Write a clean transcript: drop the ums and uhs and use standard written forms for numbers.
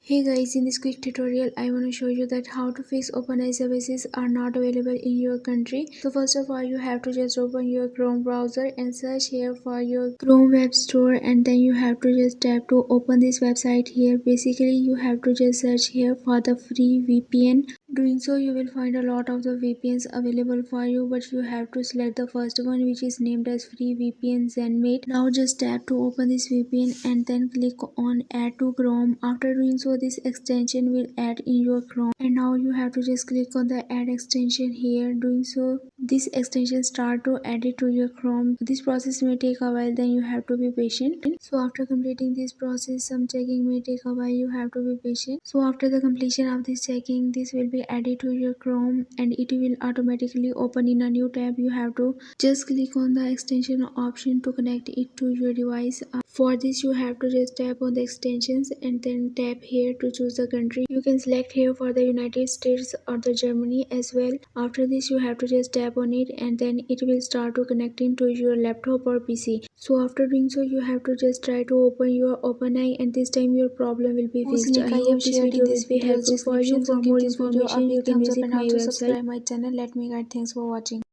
Hey guys, in this quick tutorial, I want to show you that how to fix OpenAI services are not available in your country. So first of all, you have to just open your Chrome browser and search here for your Chrome web store, and then you have to just tap to open this website here. Basically, you have to just search here for the free VPN. Doing so, you will find a lot of the VPNs available for you, but you have to select the first one, which is named as free VPN ZenMate. Now just tap to open this VPN and then click on add to Chrome. After doing so, this extension will add in your Chrome, and now you have to just click on the add extension here. Doing so, this extension start to add it to your Chrome. This process may take a while, then you have to be patient. So after completing this process, some checking may take a while, you have to be patient. So after the completion of this checking, this will be added to your Chrome and it will automatically open in a new tab. You have to just click on the extension option to connect it to your device. For this, you have to just tap on the extensions and then tap here to choose the country. You can select here for the United States or the Germany as well. After this, you have to just tap on it and then it will start to connecting to your laptop or PC. So after doing so, you have to just try to open your OpenAI, and this time your problem will be fixed. I hope this video will be helpful for you. For more information, you can visit my website. Subscribe my channel. Let me guide. Thanks for watching.